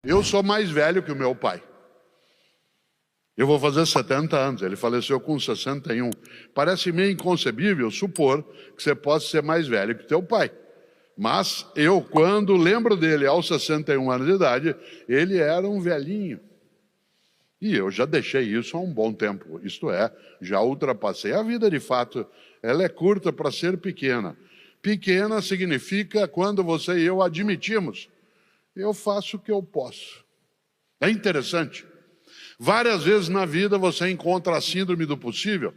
Eu sou mais velho que o meu pai. Eu vou fazer 70 anos, ele faleceu com 61. Parece meio inconcebível supor que você possa ser mais velho que teu pai. Mas eu, quando lembro dele aos 61 anos de idade, ele era um velhinho. E eu já deixei isso há um bom tempo, isto é, já ultrapassei. A vida, de fato, ela é curta para ser pequena. Pequena significa quando você e eu admitimos, eu faço o que eu posso. É interessante. Várias vezes na vida você encontra a síndrome do possível.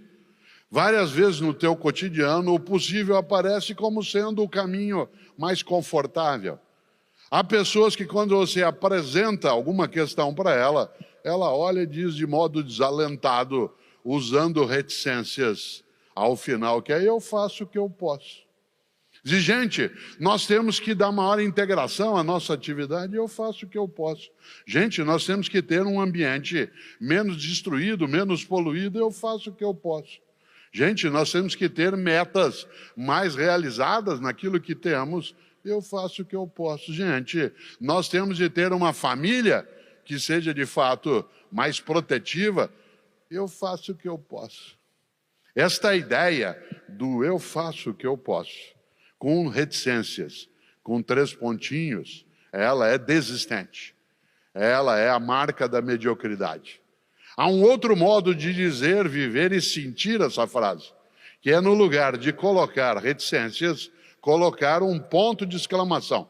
Várias vezes no teu cotidiano o possível aparece como sendo o caminho mais confortável. Há pessoas que quando você apresenta alguma questão para ela, ela olha e diz de modo desalentado, usando reticências ao final, que aí eu faço o que eu posso. Diz, gente, nós temos que dar maior integração à nossa atividade e eu faço o que eu posso. Gente, nós temos que ter um ambiente menos destruído, menos poluído, eu faço o que eu posso. Gente, nós temos que ter metas mais realizadas naquilo que temos, eu faço o que eu posso. Gente, nós temos de ter uma família que seja de fato mais protetiva, eu faço o que eu posso. Esta ideia do eu faço o que eu posso, com reticências, com 3 pontinhos, ela é desistente. Ela é a marca da mediocridade. Há um outro modo de dizer, viver e sentir essa frase, que é no lugar de colocar reticências, colocar um ponto de exclamação.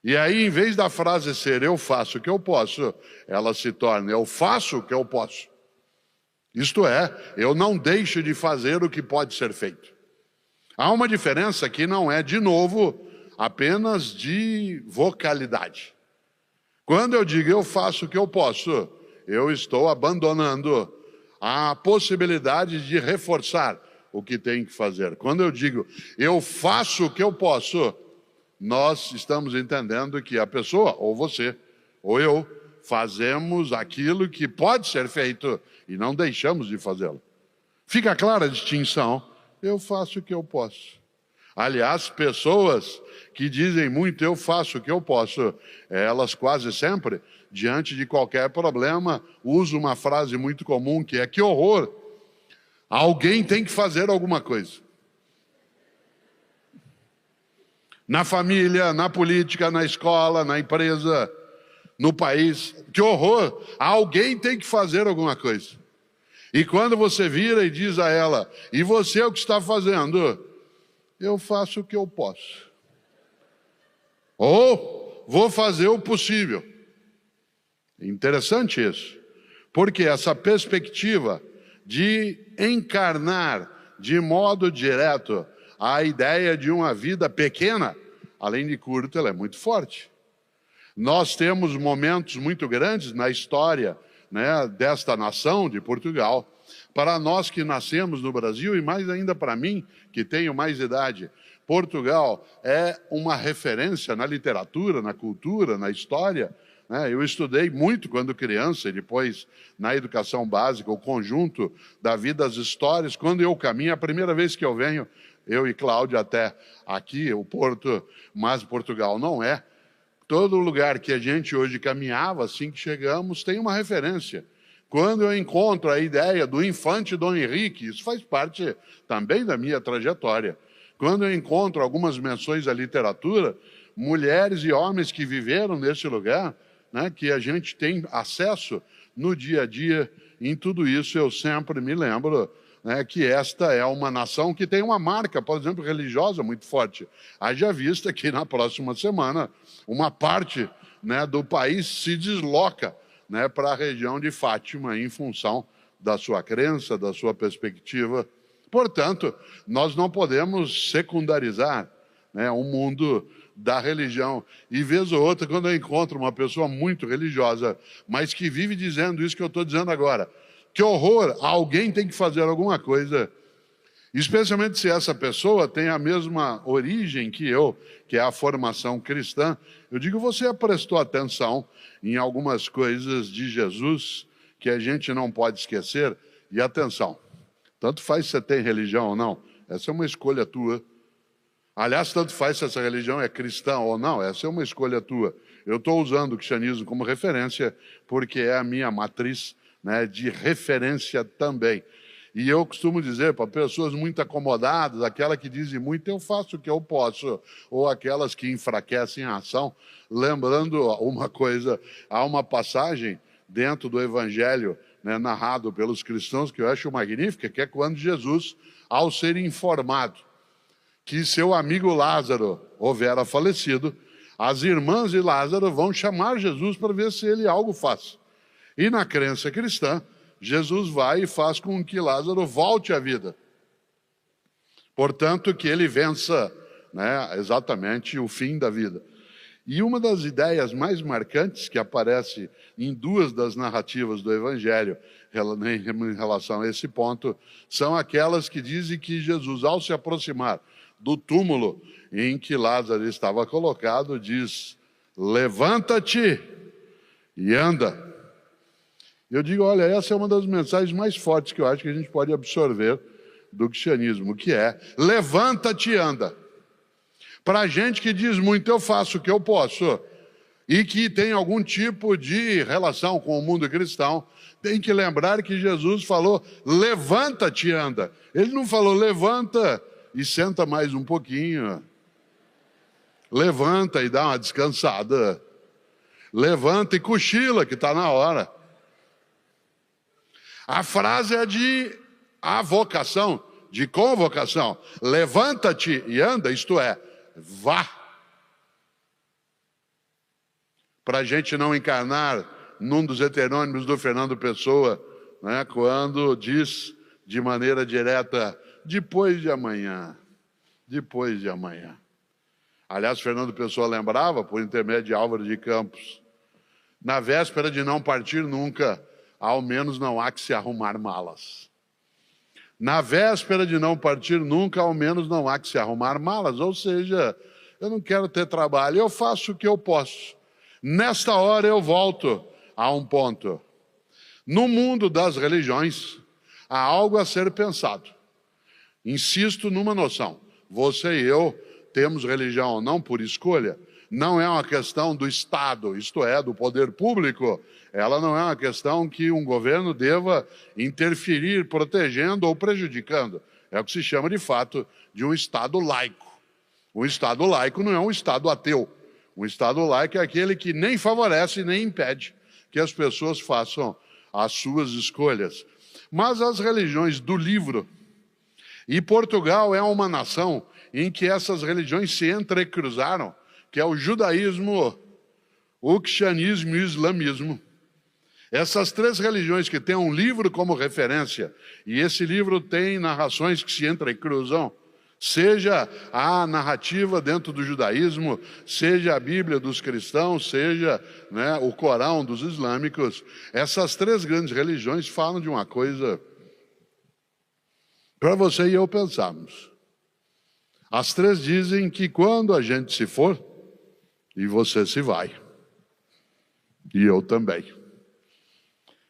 E aí, em vez da frase ser eu faço o que eu posso, ela se torna eu faço o que eu posso. Isto é, eu não deixo de fazer o que pode ser feito. Há uma diferença que não é, de novo, apenas de vocalidade. Quando eu digo eu faço o que eu posso, eu estou abandonando a possibilidade de reforçar o que tem que fazer. Quando eu digo eu faço o que eu posso, nós estamos entendendo que a pessoa, ou você, ou eu, fazemos aquilo que pode ser feito e não deixamos de fazê-lo. Fica clara a distinção? Eu faço o que eu posso. Aliás, pessoas que dizem muito eu faço o que eu posso, elas quase sempre, diante de qualquer problema, usam uma frase muito comum que é que horror, alguém tem que fazer alguma coisa. Na família, na política, na escola, na empresa, no país, que horror, alguém tem que fazer alguma coisa. E quando você vira e diz a ela, e você é o que está fazendo? Eu faço o que eu posso. Ou vou fazer o possível. Interessante isso. Porque essa perspectiva de encarnar de modo direto a ideia de uma vida pequena, além de curta, ela é muito forte. Nós temos momentos muito grandes na história, né, desta nação, de Portugal. Para nós que nascemos no Brasil, e mais ainda para mim, que tenho mais idade, Portugal é uma referência na literatura, na cultura, na história. Né? Eu estudei muito quando criança, e depois na educação básica, o conjunto da vida, as histórias. Quando eu caminho, a primeira vez que eu venho, eu e Cláudia até aqui, o Porto, mas Portugal não é. Todo lugar que a gente hoje caminhava, assim que chegamos, tem uma referência. Quando eu encontro a ideia do infante Dom Henrique, isso faz parte também da minha trajetória. Quando eu encontro algumas menções à literatura, mulheres e homens que viveram nesse lugar, né, que a gente tem acesso no dia a dia, em tudo isso eu sempre me lembro, né, que esta é uma nação que tem uma marca, por exemplo, religiosa muito forte. Haja vista que na próxima semana uma parte, né, do país se desloca, né, para a região de Fátima em função da sua crença, da sua perspectiva. Portanto, nós não podemos secundarizar, né, o mundo da religião. E vez ou outra, quando eu encontro uma pessoa muito religiosa, mas que vive dizendo isso que eu estou dizendo agora, que horror, alguém tem que fazer alguma coisa, especialmente se essa pessoa tem a mesma origem que eu, que é a formação cristã. Eu digo, você prestou atenção em algumas coisas de Jesus que a gente não pode esquecer? E atenção, tanto faz se você tem religião ou não, essa é uma escolha tua. Aliás, tanto faz se essa religião é cristã ou não, essa é uma escolha tua. Eu estou usando o cristianismo como referência porque é a minha matriz, né, de referência também. E eu costumo dizer para pessoas muito acomodadas, aquela que dizem muito, eu faço o que eu posso, ou aquelas que enfraquecem a ação, lembrando uma coisa, há uma passagem dentro do Evangelho, né, narrado pelos cristãos, que eu acho magnífica, que é quando Jesus, ao ser informado que seu amigo Lázaro houvera falecido, as irmãs de Lázaro vão chamar Jesus para ver se ele algo faz. E na crença cristã, Jesus vai e faz com que Lázaro volte à vida. Portanto, que ele vença, né, exatamente o fim da vida. E uma das ideias mais marcantes que aparece em duas das narrativas do Evangelho em relação a esse ponto, são aquelas que dizem que Jesus, ao se aproximar do túmulo em que Lázaro estava colocado, diz: levanta-te e anda. Eu digo, olha, essa é uma das mensagens mais fortes que eu acho que a gente pode absorver do cristianismo, que é: levanta-te e anda. Para a gente que diz muito, eu faço o que eu posso, e que tem algum tipo de relação com o mundo cristão, tem que lembrar que Jesus falou, levanta-te e anda. Ele não falou, levanta e senta mais um pouquinho. Levanta e dá uma descansada. Levanta e cochila, que está na hora. A frase é de avocação, de convocação. Levanta-te e anda, isto é, vá. Para a gente não encarnar num dos heterônimos do Fernando Pessoa, né, quando diz de maneira direta, depois de amanhã, depois de amanhã. Aliás, Fernando Pessoa lembrava, por intermédio de Álvaro de Campos, na véspera de não partir nunca, ao menos não há que se arrumar malas. Na véspera de não partir nunca, ao menos não há que se arrumar malas. Ou seja, eu não quero ter trabalho, eu faço o que eu posso. Nesta hora eu volto a um ponto. No mundo das religiões, há algo a ser pensado. Insisto numa noção. Você e eu temos religião não por escolha, não é uma questão do Estado, isto é, do poder público. Ela não é uma questão que um governo deva interferir, protegendo ou prejudicando. É o que se chama, de fato, de um Estado laico. Um Estado laico não é um Estado ateu. Um Estado laico é aquele que nem favorece nem impede que as pessoas façam as suas escolhas. Mas as religiões do livro, e Portugal é uma nação em que essas religiões se entrecruzaram, que é o judaísmo, o cristianismo e o islamismo. Essas três religiões que têm um livro como referência, e esse livro tem narrações que se entrecruzam, seja a narrativa dentro do judaísmo, seja a Bíblia dos cristãos, seja, né, o Corão dos islâmicos, essas três grandes religiões falam de uma coisa para você e eu pensarmos. As três dizem que quando a gente se for, e você se vai, e eu também,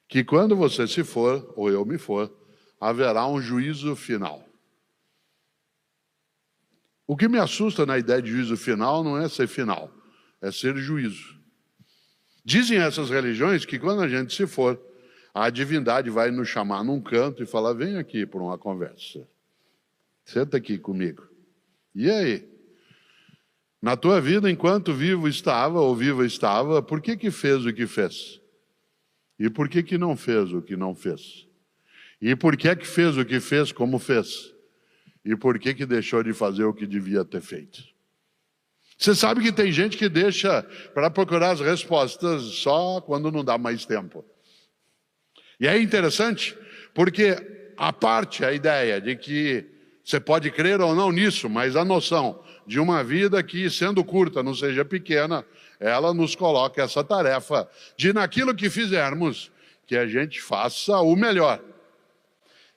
que quando você se for, ou eu me for, haverá um juízo final. O que me assusta na ideia de juízo final não é ser final, é ser juízo. Dizem essas religiões que quando a gente se for, a divindade vai nos chamar num canto e falar, vem aqui para uma conversa. Senta aqui comigo. E aí? Na tua vida, enquanto vivo estava ou viva estava, por que fez o que fez? E por que não fez o que não fez? E por que fez o que fez como fez? E por que deixou de fazer o que devia ter feito? Você sabe que tem gente que deixa para procurar as respostas só quando não dá mais tempo. E é interessante, porque a ideia de que você pode crer ou não nisso, mas a noção de uma vida que, sendo curta, não seja pequena, ela nos coloca essa tarefa de, naquilo que fizermos, que a gente faça o melhor.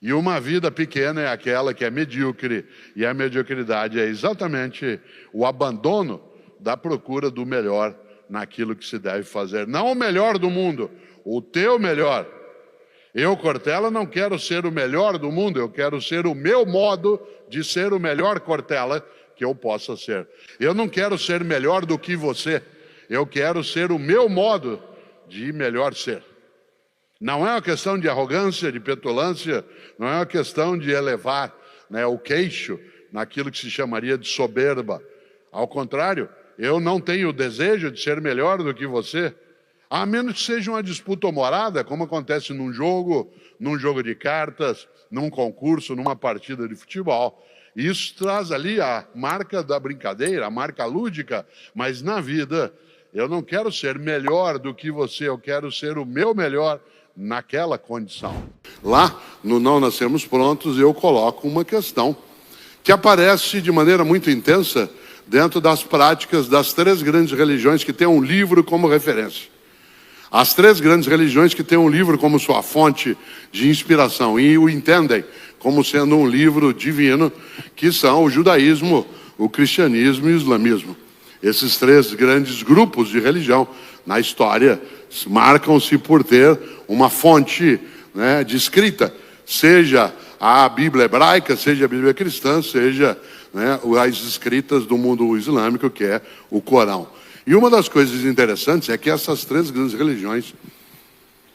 E uma vida pequena é aquela que é medíocre, e a mediocridade é exatamente o abandono da procura do melhor naquilo que se deve fazer. Não o melhor do mundo, o teu melhor. Eu, Cortella, não quero ser o melhor do mundo, eu quero ser o meu modo de ser o melhor Cortella que eu possa ser. Eu não quero ser melhor do que você, Eu quero ser o meu modo de melhor ser. Não é uma questão de arrogância, de petulância, não é uma questão de elevar, o queixo naquilo que se chamaria de soberba. Ao contrário, eu não tenho o desejo de ser melhor do que você, a menos que seja uma disputa humorada, como acontece num jogo de cartas, num concurso, numa partida de futebol. Isso traz ali a marca da brincadeira, a marca lúdica, mas na vida eu não quero ser melhor do que você, eu quero ser o meu melhor naquela condição. Lá no Não Nascemos Prontos eu coloco uma questão que aparece de maneira muito intensa dentro das práticas das 3 grandes religiões que têm um livro como referência. As 3 grandes religiões que têm um livro como sua fonte de inspiração e o entendem como sendo um livro divino, que são o judaísmo, o cristianismo e o islamismo. Esses 3 grandes grupos de religião na história marcam-se por ter uma fonte de escrita, seja a Bíblia hebraica, seja a Bíblia cristã, seja as escritas do mundo islâmico, que é o Corão. E uma das coisas interessantes é que essas 3 grandes religiões,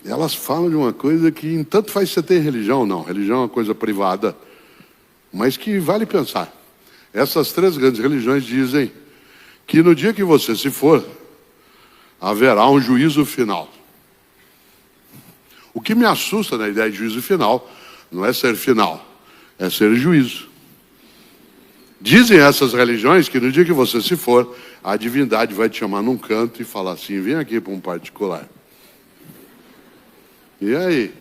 elas falam de uma coisa que tanto faz você ter religião ou não. Religião é uma coisa privada, mas que vale pensar. Essas 3 grandes religiões dizem que no dia que você se for, haverá um juízo final. O que me assusta na ideia de juízo final não é ser final, é ser juízo. Dizem essas religiões que no dia que você se for, a divindade vai te chamar num canto e falar assim: vem aqui para um particular. E aí?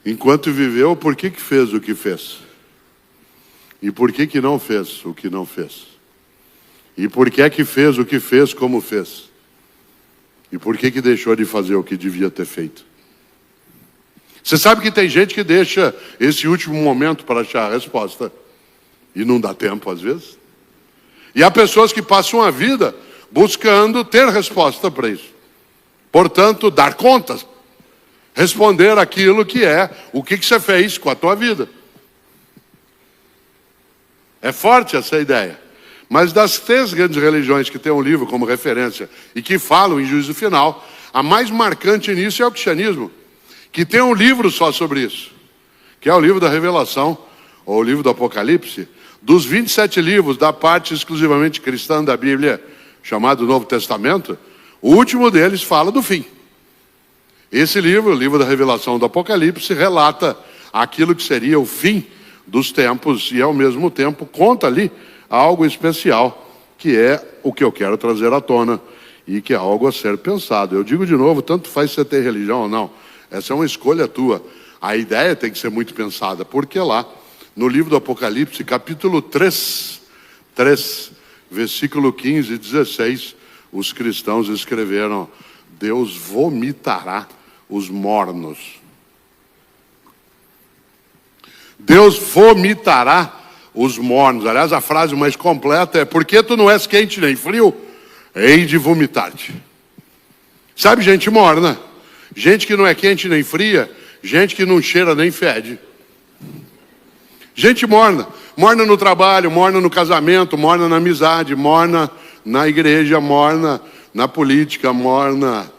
Enquanto viveu, por que fez o que fez? E por que não fez o que não fez? E por que fez o que fez como fez? E por que deixou de fazer o que devia ter feito? Você sabe que tem gente que deixa esse último momento para achar a resposta. E não dá tempo às vezes. E há pessoas que passam a vida buscando ter resposta para isso. Portanto, dar contas. Responder aquilo que é o que você fez com a tua vida. É forte essa ideia. Mas das 3 grandes religiões que têm um livro como referência e que falam em juízo final, a mais marcante nisso é o cristianismo, que tem um livro só sobre isso, que é o livro da Revelação, ou o livro do Apocalipse. Dos 27 livros da parte exclusivamente cristã da Bíblia, chamado Novo Testamento, o último deles fala do fim. Esse livro, o livro da Revelação do Apocalipse, relata aquilo que seria o fim dos tempos e, ao mesmo tempo, conta ali algo especial, que é o que eu quero trazer à tona e que é algo a ser pensado. Eu digo de novo, tanto faz você ter religião ou não, essa é uma escolha tua. A ideia tem que ser muito pensada, porque lá, no livro do Apocalipse, capítulo 3, versículo 15 e 16, os cristãos escreveram: Deus vomitará os mornos. Deus vomitará os mornos. Aliás, a frase mais completa é: porque tu não és quente nem frio, hei de vomitar-te. Sabe, gente morna, gente que não é quente nem fria, gente que não cheira nem fede. Gente morna, morna no trabalho, morna no casamento, morna na amizade, morna na igreja, morna na política, morna.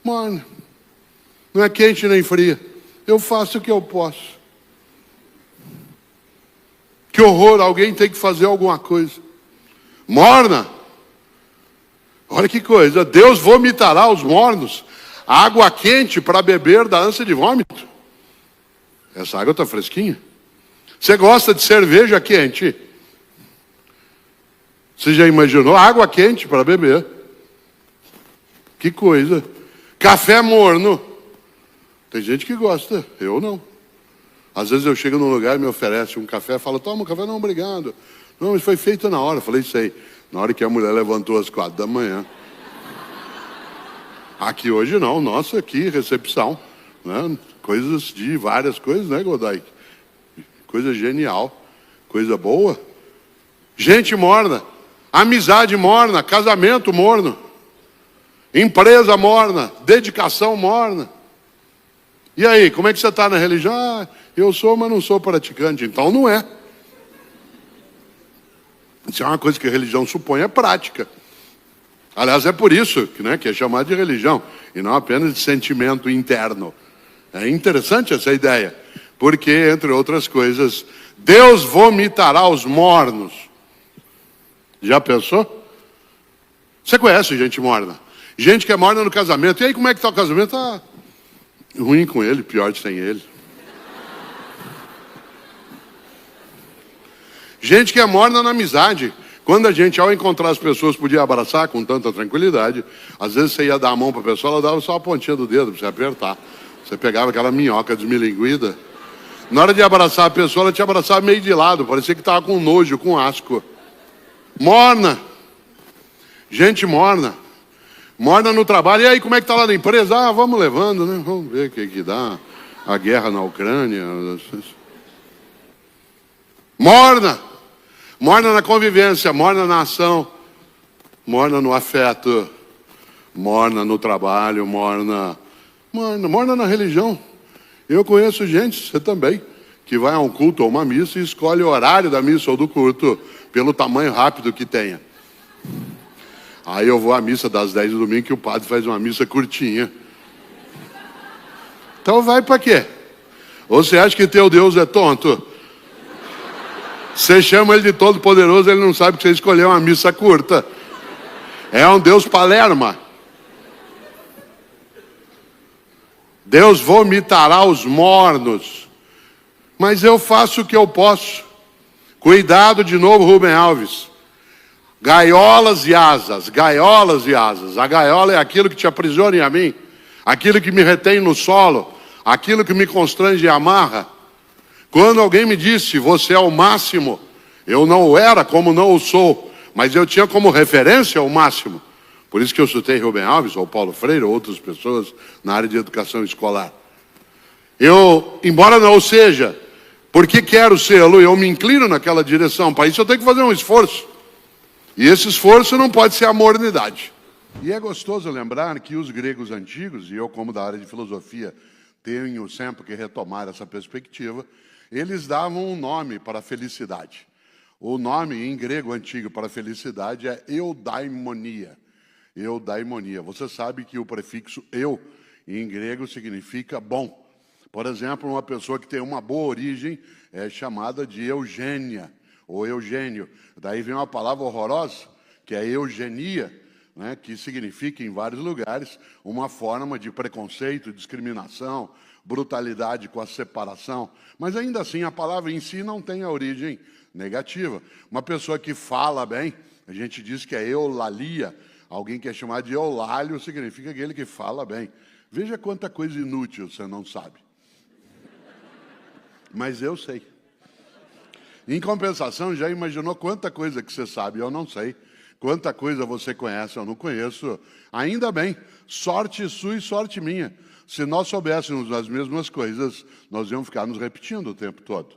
Não é quente nem fria. Eu faço o que eu posso. Que horror, alguém tem que fazer alguma coisa. Morna. Olha que coisa, Deus vomitará os mornos, água quente para beber da ânsia de vômito. Essa água está fresquinha. Você gosta de cerveja quente? Você já imaginou água quente para beber? Que coisa. Café morno. Tem gente que gosta, eu não. Às vezes eu chego num lugar e me oferece um café, falo: toma um café. Não, obrigado. Não, mas foi feito na hora. Eu falei: sei. Na hora que a mulher levantou às 4 da manhã. Aqui hoje não, nossa, aqui recepção, né? Coisas de várias coisas, né, Godoy? Coisa genial, coisa boa. Gente morna, amizade morna, casamento morno, empresa morna, dedicação morna. E aí, como é que você está na religião? Ah, eu sou, mas não sou praticante. Então não é. Isso é uma coisa que a religião supõe, é prática. Aliás, é por isso que é chamado de religião, e não apenas de sentimento interno. É interessante essa ideia, porque, entre outras coisas, Deus vomitará os mornos. Já pensou? Você conhece gente morna? Gente que é morna no casamento. E aí, como é que está o casamento? Ah, ruim com ele, pior sem ele. Gente que é morna na amizade. Quando a gente, ao encontrar as pessoas, podia abraçar com tanta tranquilidade, às vezes você ia dar a mão para a pessoa, ela dava só a pontinha do dedo para você apertar. Você pegava aquela minhoca desmilinguida. Na hora de abraçar a pessoa, ela te abraçava meio de lado, parecia que estava com nojo, com asco. Morna. Gente morna. Morna no trabalho. E aí, como é que está lá na empresa? Ah, vamos levando, né? Vamos ver o que dá. A guerra na Ucrânia. Morna. Morna na convivência, morna na ação, morna no afeto, morna no trabalho, morna na religião. Eu conheço gente, você também, que vai a um culto ou uma missa e escolhe o horário da missa ou do culto pelo tamanho rápido que tenha. Aí eu vou à missa das 10 do domingo, que o padre faz uma missa curtinha. Então vai para quê? Ou você acha que teu Deus é tonto? Você chama ele de todo poderoso, ele não sabe que você escolheu uma missa curta. É um Deus palerma. Deus vomitará os mornos. Mas eu faço o que eu posso. Cuidado de novo, Rubem Alves. Gaiolas e asas, gaiolas e asas. A gaiola é aquilo que te aprisiona a mim, aquilo que me retém no solo, aquilo que me constrange e amarra. Quando alguém me disse, você é o máximo, eu não o era como não o sou, mas eu tinha como referência o máximo. Por isso que eu citei Rubem Alves, ou Paulo Freire, ou outras pessoas na área de educação escolar. Eu, embora não seja, porque quero sê-lo, eu me inclino naquela direção. Para isso eu tenho que fazer um esforço. E esse esforço não pode ser a mornidade. E é gostoso lembrar que os gregos antigos, e eu como da área de filosofia tenho sempre que retomar essa perspectiva, eles davam um nome para a felicidade. O nome em grego antigo para a felicidade é eudaimonia. Eudaimonia. Você sabe que o prefixo eu, em grego, significa bom. Por exemplo, uma pessoa que tem uma boa origem é chamada de Eugênia, ou Eugênio. Daí vem uma palavra horrorosa, que é eugenia, né, que significa, em vários lugares, uma forma de preconceito, discriminação, brutalidade com a separação. Mas ainda assim, a palavra em si não tem a origem negativa. Uma pessoa que fala bem, a gente diz que é eulalia. Alguém que é chamado de eulálio significa aquele que fala bem. Veja quanta coisa inútil você não sabe. Mas eu sei. Em compensação, já imaginou quanta coisa que você sabe? Eu não sei. Quanta coisa você conhece? Eu não conheço. Ainda bem. Sorte sua e sorte minha. Se nós soubéssemos as mesmas coisas, nós íamos ficar nos repetindo o tempo todo.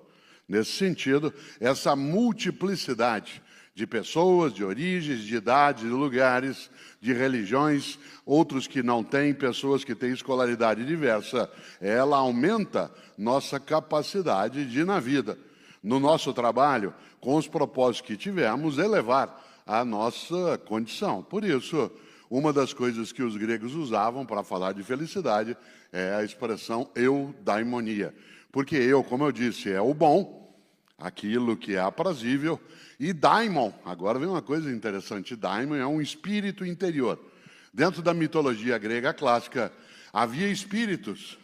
Nesse sentido, essa multiplicidade de pessoas, de origens, de idades, de lugares, de religiões, outros que não têm, pessoas que têm escolaridade diversa, ela aumenta nossa capacidade de, na vida, no nosso trabalho, com os propósitos que tivemos, elevar a nossa condição. Por isso, uma das coisas que os gregos usavam para falar de felicidade é a expressão eudaimonia. Porque eu, como eu disse, é o bom, aquilo que é aprazível, e daimon, agora vem uma coisa interessante, daimon é um espírito interior. Dentro da mitologia grega clássica, havia espíritos,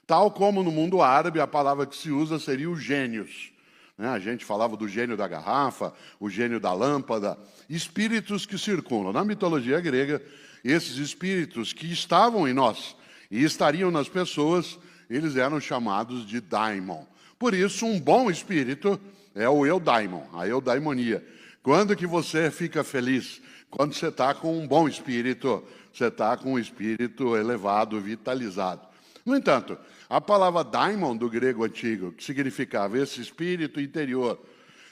tal como no mundo árabe a palavra que se usa seria os gênios. A gente falava do gênio da garrafa, o gênio da lâmpada, espíritos que circulam. Na mitologia grega, esses espíritos que estavam em nós e estariam nas pessoas, eles eram chamados de daimon. Por isso, um bom espírito é o eudaimon, a eudaimonia. Quando que você fica feliz? Quando você está com um bom espírito, você está com um espírito elevado, vitalizado. No entanto, a palavra daimon do grego antigo, que significava esse espírito interior,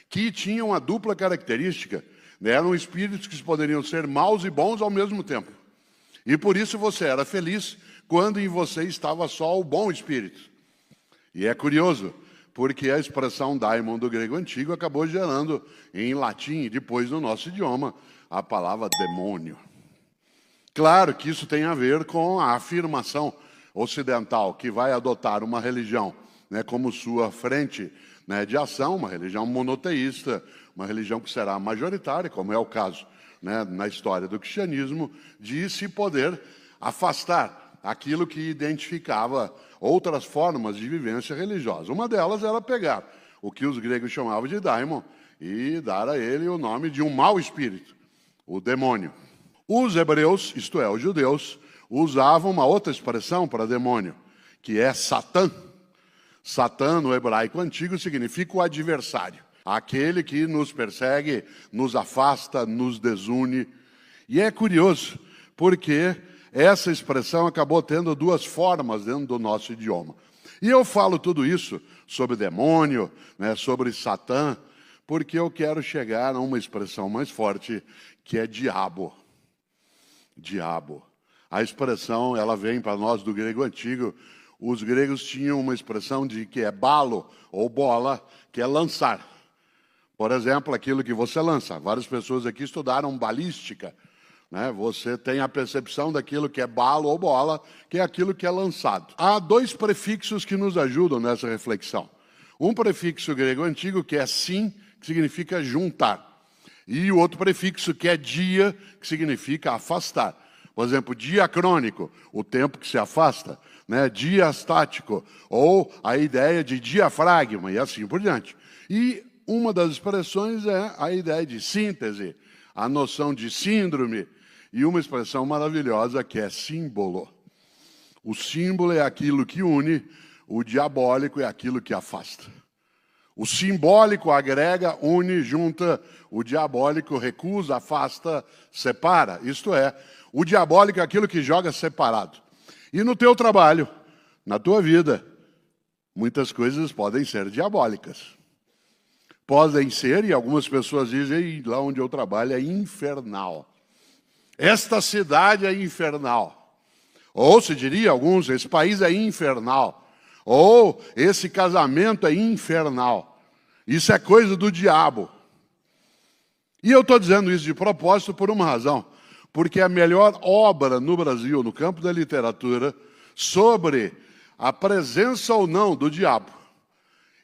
que tinha uma dupla característica, eram espíritos que poderiam ser maus e bons ao mesmo tempo. E por isso você era feliz quando em você estava só o bom espírito. E é curioso, porque a expressão daimon do grego antigo acabou gerando em latim e depois no nosso idioma a palavra demônio. Claro que isso tem a ver com a afirmação ocidental, que vai adotar uma religião, né, como sua frente, né, de ação, uma religião monoteísta, uma religião que será majoritária, como é o caso, né, na história do cristianismo, de se poder afastar aquilo que identificava outras formas de vivência religiosa. Uma delas era pegar o que os gregos chamavam de daimon e dar a ele o nome de um mau espírito, o demônio. Os hebreus, isto é, os judeus, usavam uma outra expressão para demônio, que é Satã. Satã, no hebraico antigo, significa o adversário, aquele que nos persegue, nos afasta, nos desune. E é curioso, porque essa expressão acabou tendo duas formas dentro do nosso idioma. E eu falo tudo isso sobre demônio, né, sobre Satã, porque eu quero chegar a uma expressão mais forte, que é diabo. Diabo. A expressão, ela vem para nós do grego antigo. Os gregos tinham uma expressão de que é balo ou bola, que é lançar. Por exemplo, aquilo que você lança. Várias pessoas aqui estudaram balística, né? Você tem a percepção daquilo que é balo ou bola, que é aquilo que é lançado. Há dois prefixos que nos ajudam nessa reflexão. Um prefixo grego antigo, que é sim, que significa juntar. E o outro prefixo, que é dia, que significa afastar. Por exemplo, diacrônico, o tempo que se afasta, né? Diastático, ou a ideia de diafragma, e assim por diante. E uma das expressões é a ideia de síntese, a noção de síndrome, e uma expressão maravilhosa que é símbolo. O símbolo é aquilo que une, o diabólico é aquilo que afasta. O simbólico agrega, une, junta, o diabólico recusa, afasta, separa. Isto é, o diabólico é aquilo que joga separado. E no teu trabalho, na tua vida, muitas coisas podem ser diabólicas. Podem ser, e algumas pessoas dizem, lá onde eu trabalho é infernal. Esta cidade é infernal. Ou se diria alguns, esse país é infernal. Ou esse casamento é infernal. Isso é coisa do diabo. E eu estou dizendo isso de propósito por uma razão. Porque a melhor obra no Brasil, no campo da literatura, sobre a presença ou não do diabo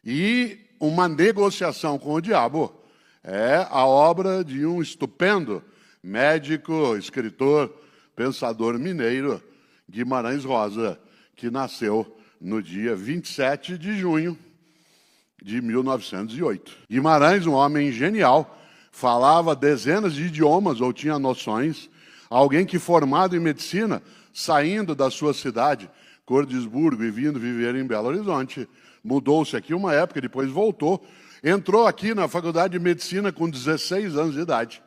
e uma negociação com o diabo, é a obra de um estupendo médico, escritor, pensador mineiro, Guimarães Rosa, que nasceu no dia 27 de junho de 1908. Guimarães, um homem genial, falava dezenas de idiomas ou tinha noções, alguém que formado em medicina, saindo da sua cidade, Cordisburgo, e vindo viver em Belo Horizonte, mudou-se aqui uma época, depois voltou, entrou aqui na Faculdade de Medicina com 16 anos de idade.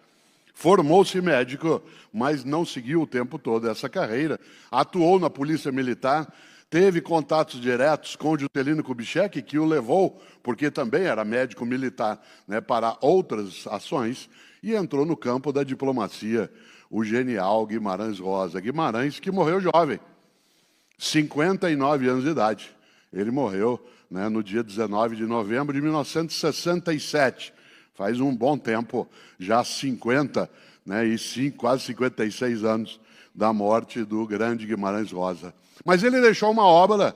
Formou-se médico, mas não seguiu o tempo todo essa carreira. Atuou na Polícia Militar, teve contatos diretos com o Juscelino Kubitschek, que o levou, porque também era médico militar, né, para outras ações, e entrou no campo da diplomacia, o genial Guimarães Rosa. Guimarães, que morreu jovem, 59 anos de idade. Ele morreu, né, no dia 19 de novembro de 1967. Faz um bom tempo, já 50, né, e quase 56 anos da morte do grande Guimarães Rosa. Mas ele deixou uma obra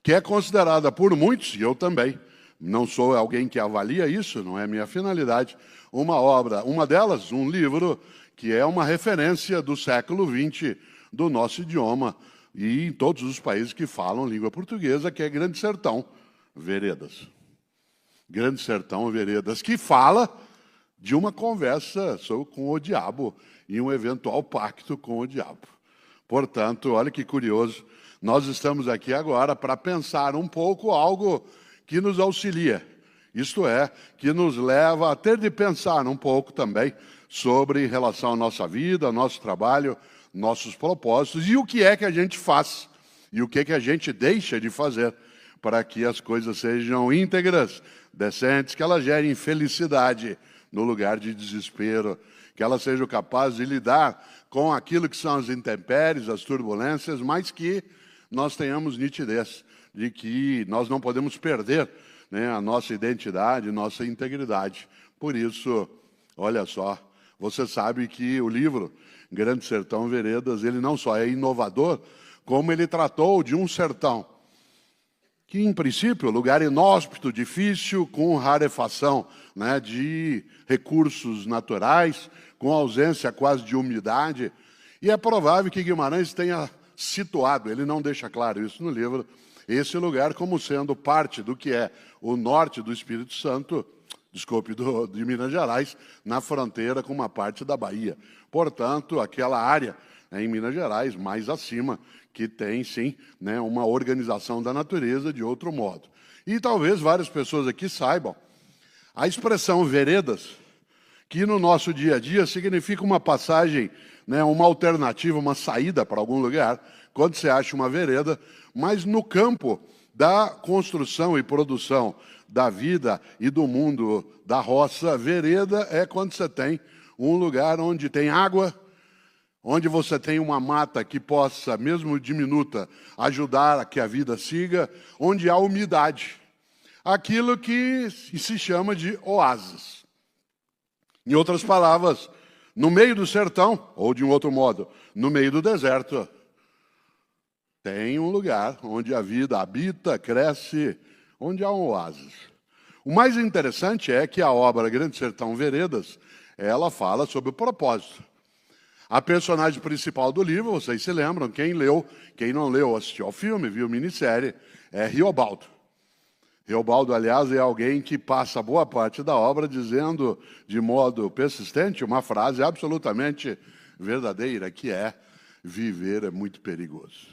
que é considerada por muitos, e eu também, não sou alguém que avalia isso, não é minha finalidade, uma obra, uma delas, um livro, que é uma referência do século XX do nosso idioma, e em todos os países que falam língua portuguesa, que é Grande Sertão Veredas. Grande Sertão Veredas, que fala de uma conversa com o diabo e um eventual pacto com o diabo. Portanto, olha que curioso, nós estamos aqui agora para pensar um pouco algo que nos auxilia, isto é, que nos leva a ter de pensar um pouco também sobre em relação à nossa vida, ao nosso trabalho, nossos propósitos e o que é que a gente faz e o que é que a gente deixa de fazer para que as coisas sejam íntegras, decentes, que elas gerem felicidade no lugar de desespero, que elas sejam capazes de lidar com aquilo que são as intempéries, as turbulências, mas que nós tenhamos nitidez de que nós não podemos perder, né, a nossa identidade, nossa integridade. Por isso, olha só, Você sabe que o livro Grande Sertão Veredas, ele não só é inovador, como ele tratou de um sertão que, em princípio, lugar inóspito, difícil, com rarefação, né, de recursos naturais, com ausência quase de umidade. E é provável que Guimarães tenha situado, ele não deixa claro isso no livro, esse lugar como sendo parte do que é o norte do Espírito Santo, de Minas Gerais, na fronteira com uma parte da Bahia. Portanto, aquela área em Minas Gerais, mais acima, que tem, sim, né, uma organização da natureza de outro modo. E talvez várias pessoas aqui saibam, a expressão veredas, que no nosso dia a dia significa uma passagem, né, uma alternativa, uma saída para algum lugar, quando você acha uma vereda, mas no campo da construção e produção da vida e do mundo da roça, vereda é quando você tem um lugar onde tem água, onde você tem uma mata que possa, mesmo diminuta, ajudar a que a vida siga, onde há umidade. Aquilo que se chama de oásis. Em outras palavras, no meio do sertão, ou de um outro modo, no meio do deserto, tem um lugar onde a vida habita, cresce, onde há um oásis. O mais interessante é que a obra Grande Sertão Veredas, ela fala sobre o propósito. A personagem principal do livro, vocês se lembram, quem leu, quem não leu, assistiu ao filme, viu a minissérie, é Riobaldo. Riobaldo, aliás, é alguém que passa boa parte da obra dizendo, de modo persistente, uma frase absolutamente verdadeira, que é: viver é muito perigoso.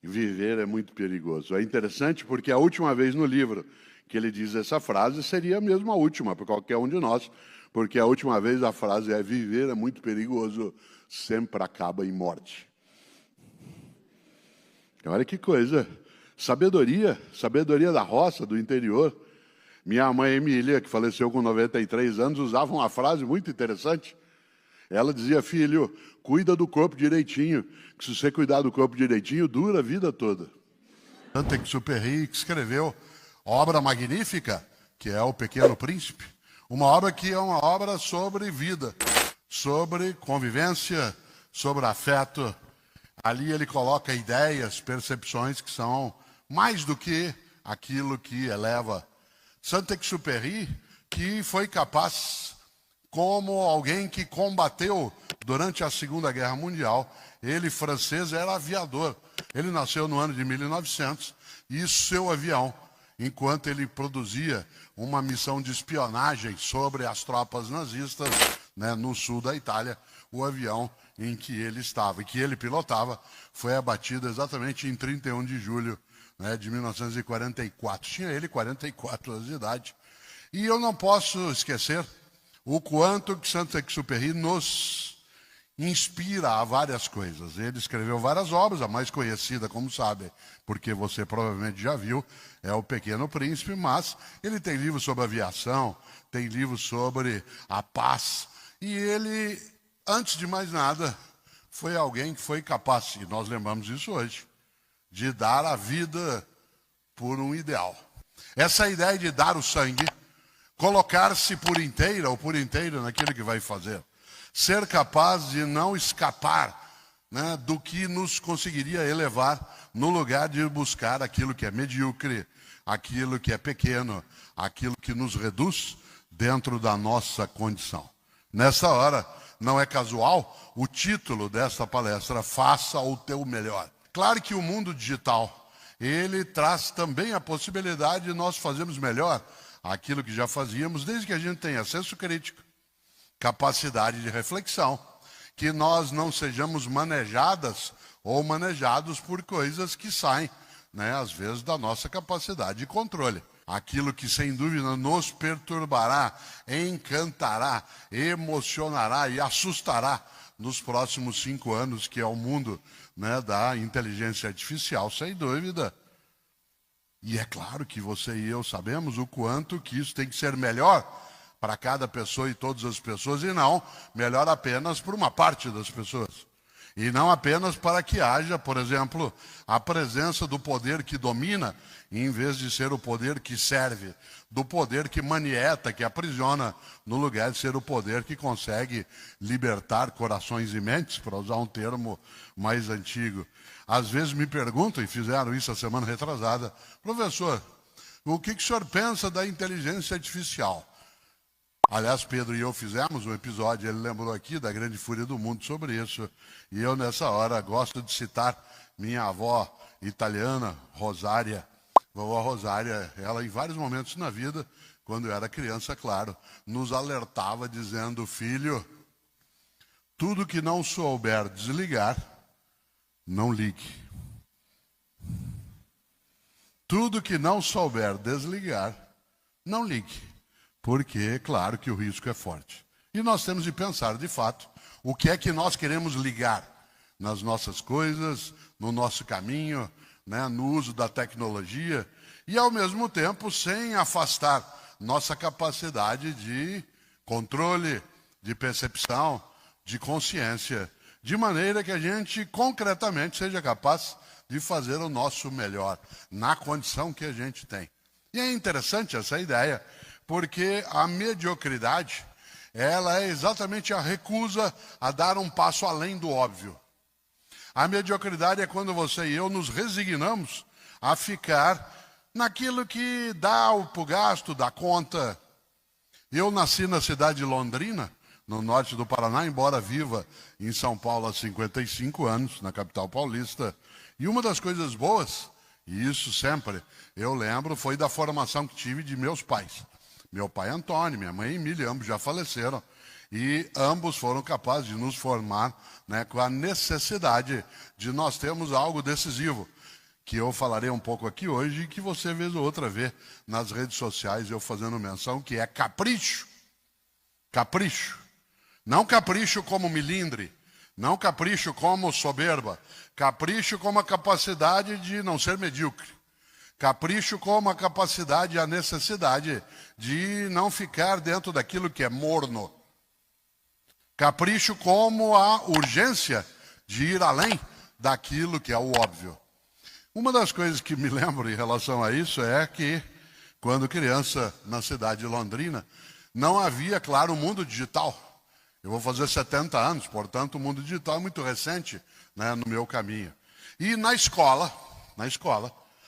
Viver é muito perigoso. É interessante porque a última vez no livro que ele diz essa frase seria mesmo a última para qualquer um de nós, porque a última vez a frase é: viver é muito perigoso, sempre acaba em morte. Olha que coisa. Sabedoria da roça, do interior. Minha mãe Emília, que faleceu com 93 anos, usava uma frase muito interessante. Ela dizia: filho, cuida do corpo direitinho, que se você cuidar do corpo direitinho, dura a vida toda. Saint-Exupéry, que escreveu obra magnífica, que é O Pequeno Príncipe, uma obra que é uma obra sobre vida, sobre convivência, sobre afeto. Ali ele coloca ideias, percepções que são mais do que aquilo que eleva. Saint-Exupéry, que foi capaz, como alguém que combateu durante a Segunda Guerra Mundial, ele, francês, era aviador. Ele nasceu no ano de 1900 e seu avião, enquanto ele produzia uma missão de espionagem sobre as tropas nazistas, né, no sul da Itália, o avião em que ele estava e que ele pilotava foi abatido exatamente em 31 de julho, né, de 1944. Tinha ele 44 anos de idade. E eu não posso esquecer o quanto que Saint-Exupéry nos inspira a várias coisas. Ele escreveu várias obras, a mais conhecida, como sabe, porque você provavelmente já viu, é O Pequeno Príncipe, mas ele tem livros sobre aviação, tem livros sobre a paz. E ele, antes de mais nada, foi alguém que foi capaz, e nós lembramos isso hoje, de dar a vida por um ideal. Essa ideia de dar o sangue, colocar-se por inteira ou por inteiro naquilo que vai fazer, ser capaz de não escapar, né, do que nos conseguiria elevar no lugar de buscar aquilo que é medíocre, aquilo que é pequeno, aquilo que nos reduz dentro da nossa condição. Nessa hora, não é casual o título desta palestra: Faça o Teu Melhor. Claro que o mundo digital, ele traz também a possibilidade de nós fazermos melhor aquilo que já fazíamos, desde que a gente tenha senso crítico, capacidade de reflexão, que nós não sejamos manejadas ou manejados por coisas que saem, né, às vezes, da nossa capacidade de controle. Aquilo que, sem dúvida, nos perturbará, encantará, emocionará e assustará nos próximos 5 anos, que é o mundo, né, da inteligência artificial, sem dúvida. E é claro que você e eu sabemos o quanto que isso tem que ser melhor para cada pessoa e todas as pessoas, e não melhor apenas para uma parte das pessoas. E não apenas para que haja, por exemplo, a presença do poder que domina, em vez de ser o poder que serve, do poder que manieta, que aprisiona, no lugar de ser o poder que consegue libertar corações e mentes, para usar um termo mais antigo. Às vezes me perguntam, e fizeram isso a semana retrasada, professor, o que o senhor pensa da inteligência artificial? Aliás, Pedro e eu fizemos um episódio, ele lembrou aqui da grande fúria do mundo sobre isso. E eu, nessa hora, gosto de citar minha avó italiana, Rosária. Vovó Rosária, ela em vários momentos na vida, quando eu era criança, claro, nos alertava dizendo, filho, tudo que não souber desligar, não ligue. Tudo que não souber desligar, não ligue. Porque é claro que o risco é forte. E nós temos de pensar, de fato, o que é que nós queremos ligar nas nossas coisas, no nosso caminho, né, no uso da tecnologia, e ao mesmo tempo sem afastar nossa capacidade de controle, de percepção, de consciência, de maneira que a gente concretamente seja capaz de fazer o nosso melhor, na condição que a gente tem. E é interessante essa ideia, porque a mediocridade, ela é exatamente a recusa a dar um passo além do óbvio. A mediocridade é quando você e eu nos resignamos a ficar naquilo que dá o gasto, dá conta. Eu nasci na cidade de Londrina, no norte do Paraná, embora viva em São Paulo há 55 anos, na capital paulista. E uma das coisas boas, e isso sempre eu lembro, foi da formação que tive de meus pais. Meu pai Antônio, minha mãe Emília, ambos já faleceram. E ambos foram capazes de nos formar, né, com a necessidade de nós termos algo decisivo, que eu falarei um pouco aqui hoje e que você vez ou outra vê nas redes sociais eu fazendo menção, que é capricho. Capricho. Não capricho como milindre, não capricho como soberba, capricho como a capacidade de não ser medíocre. Capricho como a capacidade e a necessidade de não ficar dentro daquilo que é morno. Capricho como a urgência de ir além daquilo que é o óbvio. Uma das coisas que me lembro em relação a isso é que, quando criança, na cidade de Londrina, não havia, claro, o mundo digital. Eu vou fazer 70 anos, portanto, o mundo digital é muito recente, né, no meu caminho. E na escola,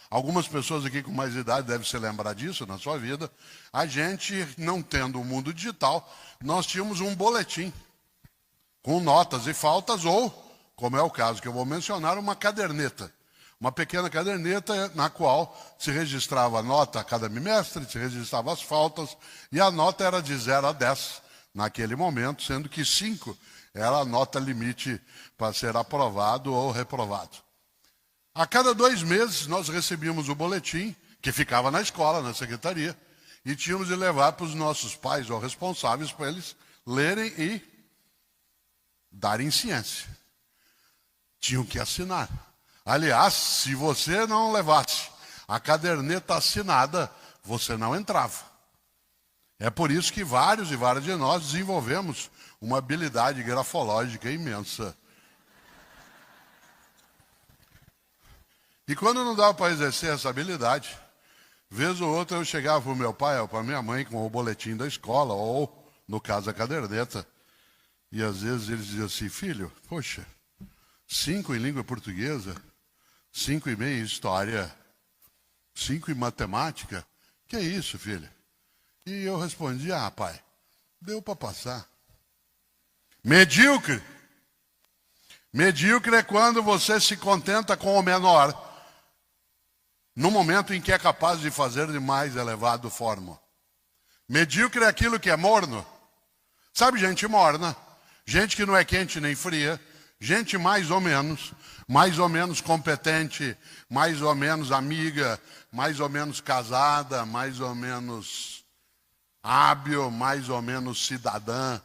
algumas pessoas aqui com mais idade devem se lembrar disso na sua vida, a gente, não tendo o mundo digital, nós tínhamos um boletim com notas e faltas ou, como é o caso que eu vou mencionar, uma caderneta. Uma pequena caderneta na qual se registrava a nota a cada bimestre, se registrava as faltas, e a nota era de 0 a 10 naquele momento, sendo que 5 era a nota limite para ser aprovado ou reprovado. A cada 2 meses nós recebíamos o boletim, que ficava na escola, na secretaria, e tínhamos de levar para os nossos pais ou responsáveis para eles lerem e darem ciência. Tinham que assinar. Aliás, se você não levasse a caderneta assinada, você não entrava. É por isso que vários e várias de nós desenvolvemos uma habilidade grafológica imensa. E quando não dava para exercer essa habilidade, vez ou outra eu chegava para o meu pai ou para a minha mãe com o boletim da escola, ou, no caso, a caderneta, e às vezes eles diziam assim, filho, poxa, 5 em língua portuguesa, 5,5 em história, 5 em matemática, que é isso, filho? E eu respondi, pai, deu para passar. Medíocre. Medíocre é quando você se contenta com o menor, no momento em que é capaz de fazer de mais elevado forma. Medíocre é aquilo que é morno. Sabe, gente morna, gente que não é quente nem fria, gente mais ou menos competente, mais ou menos amiga, mais ou menos casada, mais ou menos hábil, mais ou menos cidadã,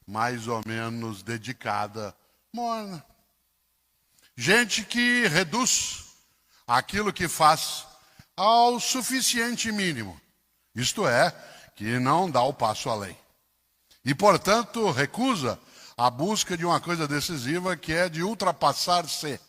mais ou menos dedicada, morna. Gente que reduz aquilo que faz ao suficiente mínimo, isto é, que não dá o passo além. E, portanto, recusa A busca de uma coisa decisiva que é de ultrapassar-se.